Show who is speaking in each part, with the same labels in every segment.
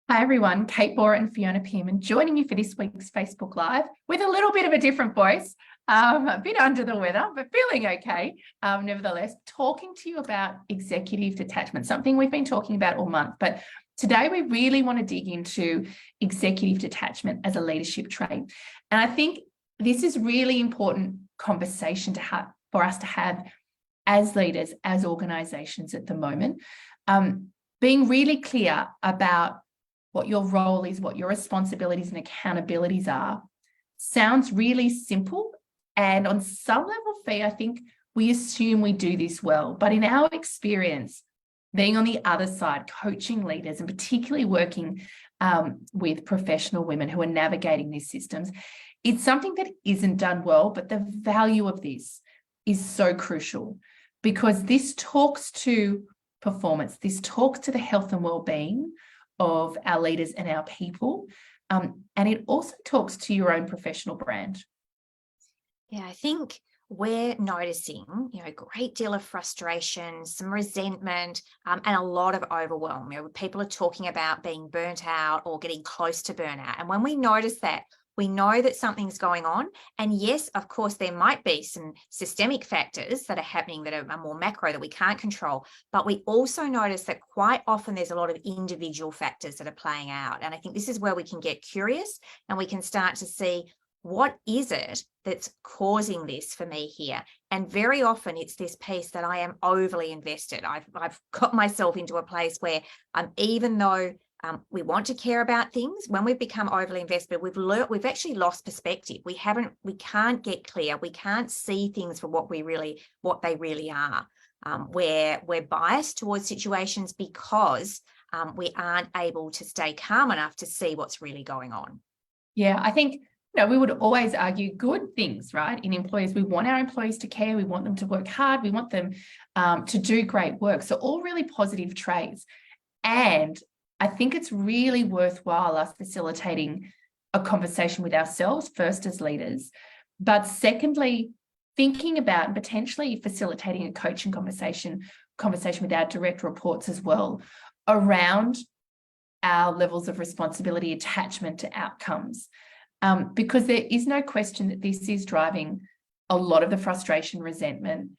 Speaker 1: Hi everyone, Kate Boer and Fiona Pearman joining you for this week's Facebook Live with a little bit of a different voice, a bit under the weather, but feeling okay. Nevertheless, talking to you about executive detachment, something we've been talking about all month, but today we really want to dig into executive detachment as a leadership trait. And I think this is really important conversation to have for us to have as leaders, as organizations at the moment, being really clear about what your role is, what your responsibilities and accountabilities are, sounds really simple. And on some level, Fee, I think we assume we do this well. But in our experience, being on the other side, coaching leaders and particularly working with professional women who are navigating these systems, it's something that isn't done well, but the value of this is so crucial because this talks to performance, this talks to the health and well-being of our leaders and our people. And it also talks to your own professional brand.
Speaker 2: Yeah, I think we're noticing, a great deal of frustration, some resentment, and a lot of overwhelm. People are talking about being burnt out or getting close to burnout. And when we notice that, we know that something's going on. And yes, of course, there might be some systemic factors that are happening that are more macro that we can't control. But we also notice that quite often there's a lot of individual factors that are playing out. And I think this is where we can get curious and we can start to see, what is it that's causing this for me here? And very often it's this piece that I am overly invested. I've got myself into a place where even though we want to care about things, when we've become overly invested, we've actually lost perspective. We can't get clear. We can't see things for what they really are. We're biased towards situations because we aren't able to stay calm enough to see what's really going on.
Speaker 1: Yeah, I think we would always argue good things, right? In employees, we want our employees to care. We want them to work hard. We want them to do great work. So all really positive traits. And I think it's really worthwhile us facilitating a conversation with ourselves first as leaders, but secondly, thinking about and potentially facilitating a coaching conversation with our direct reports as well around our levels of responsibility, attachment to outcomes. Because there is no question that this is driving a lot of the frustration, resentment,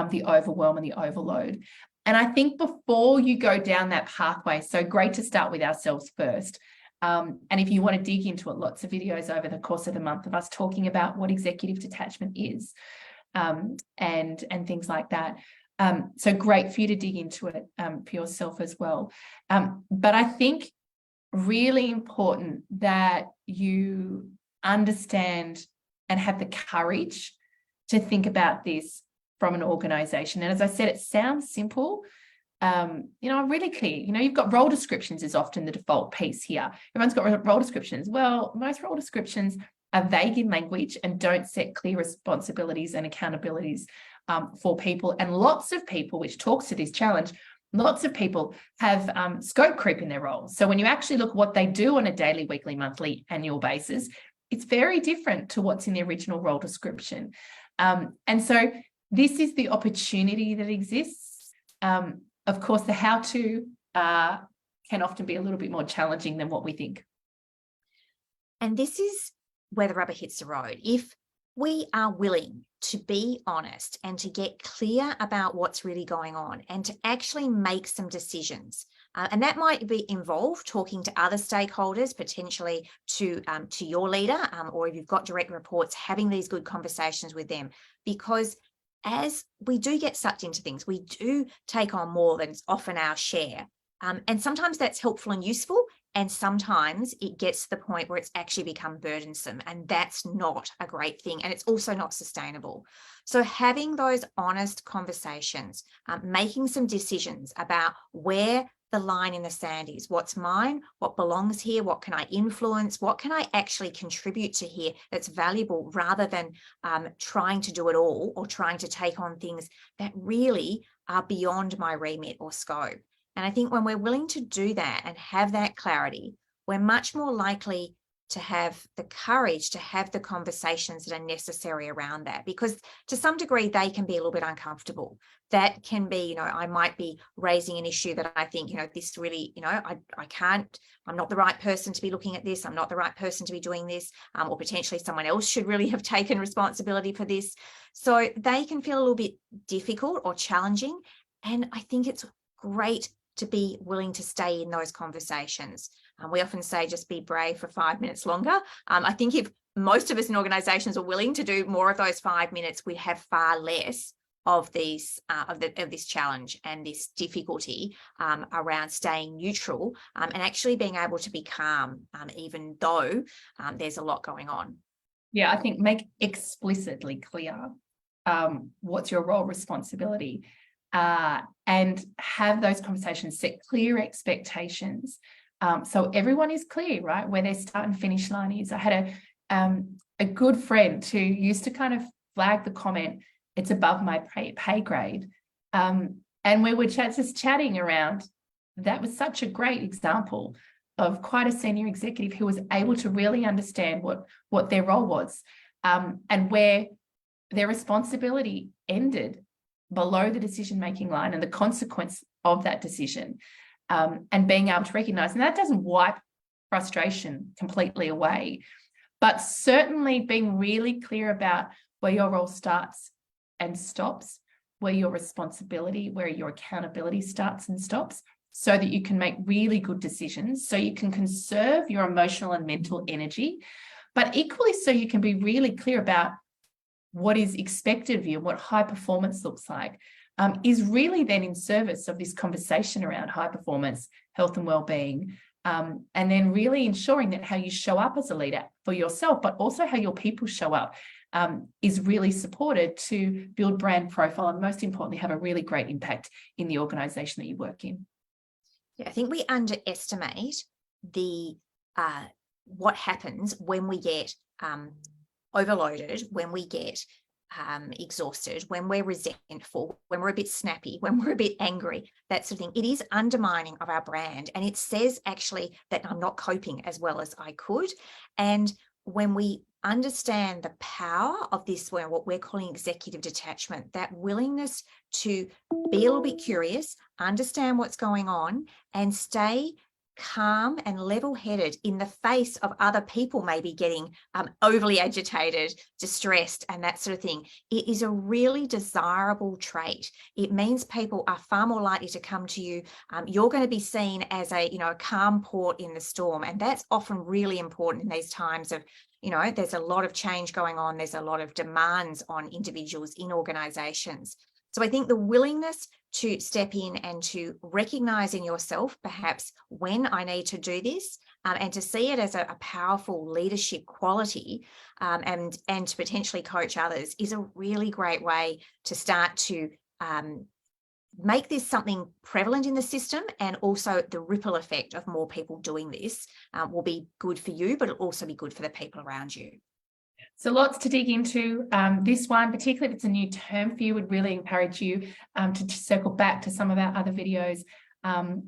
Speaker 1: the overwhelm and the overload. And I think before you go down that pathway, so great to start with ourselves first. And if you want to dig into it, lots of videos over the course of the month of us talking about what executive detachment is and things like that. So great for you to dig into it for yourself as well. But I think really important that you understand and have the courage to think about this from an organization. And as I said, it sounds simple, really clear. You've got role descriptions is often the default piece here. Everyone's got role descriptions. Well, most role descriptions are vague in language and don't set clear responsibilities and accountabilities for people. And lots of people, which talks to this challenge, lots of people have scope creep in their roles. So when you actually look at what they do on a daily, weekly, monthly, annual basis, it's very different to what's in the original role description. And so this is the opportunity that exists. Of course, the how-to can often be a little bit more challenging than what we think.
Speaker 2: And this is where the rubber hits the road. If we are willing to be honest and to get clear about what's really going on and to actually make some decisions. And that might involve talking to other stakeholders, potentially to your leader, or if you've got direct reports, having these good conversations with them. Because as we do get sucked into things, we do take on more than often our share. And sometimes that's helpful and useful. And sometimes it gets to the point where it's actually become burdensome, and that's not a great thing. And it's also not sustainable. So having those honest conversations, making some decisions about where the line in the sand is, what's mine, what belongs here, what can I influence, what can I actually contribute to here that's valuable, rather than trying to do it all or trying to take on things that really are beyond my remit or scope. And I think when we're willing to do that and have that clarity, we're much more likely to have the courage to have the conversations that are necessary around that, because to some degree they can be a little bit uncomfortable. That can be, I might be raising an issue that I think, this really, I can't, I'm not the right person to be looking at this. I'm not the right person to be doing this, or potentially someone else should really have taken responsibility for this. So they can feel a little bit difficult or challenging. And I think it's great to be willing to stay in those conversations. We often say just be brave for 5 minutes longer. I think if most of us in organisations are willing to do more of those 5 minutes, we'd have far less of these of this challenge and this difficulty around staying neutral and actually being able to be calm, even though there's a lot going on.
Speaker 1: Yeah, I think make explicitly clear what's your role, responsibility, and have those conversations, set clear expectations. So everyone is clear, right, where their start and finish line is. I had a good friend who used to kind of flag the comment, it's above my pay grade. And we were just chatting around, that was such a great example of quite a senior executive who was able to really understand what their role was, and where their responsibility ended below the decision-making line and the consequence of that decision, and being able to recognize, and that doesn't wipe frustration completely away, but certainly being really clear about where your role starts and stops, where your responsibility, where your accountability starts and stops, so that you can make really good decisions, so you can conserve your emotional and mental energy, but equally so you can be really clear about what is expected of you, what high performance looks like, is really then in service of this conversation around high performance, health and well-being, and then really ensuring that how you show up as a leader for yourself, but also how your people show up, is really supported to build brand profile and, most importantly, have a really great impact in the organisation that you work in.
Speaker 2: Yeah, I think we underestimate the what happens when we get overloaded, when we get exhausted, when we're resentful, when we're a bit snappy, when we're a bit angry, that sort of thing. It is undermining of our brand, and it says actually that I'm not coping as well as I could. And when we understand the power of this, what we're calling executive detachment, that willingness to be a little bit curious, understand what's going on, and stay calm and level-headed in the face of other people maybe getting overly agitated, distressed, and that sort of thing, it is a really desirable trait. It means people are far more likely to come to you. You're going to be seen as a calm port in the storm, and that's often really important in these times of there's a lot of change going on. There's a lot of demands on individuals in organizations. So I think the willingness to step in and to recognize in yourself perhaps when I need to do this, and to see it as a powerful leadership quality, and to potentially coach others, is a really great way to start to make this something prevalent in the system. And also the ripple effect of more people doing this will be good for you, but it'll also be good for the people around you.
Speaker 1: So lots to dig into. This one, particularly if it's a new term for you, would really encourage you to circle back to some of our other videos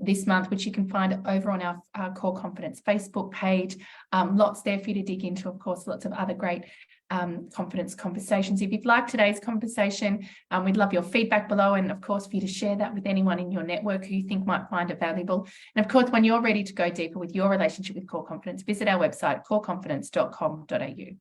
Speaker 1: this month, which you can find over on our Core Confidence Facebook page. Lots there for you to dig into, of course, lots of other great confidence conversations. If you've liked today's conversation, we'd love your feedback below, and of course for you to share that with anyone in your network who you think might find it valuable. And of course, when you're ready to go deeper with your relationship with Core Confidence, visit our website, coreconfidence.com.au.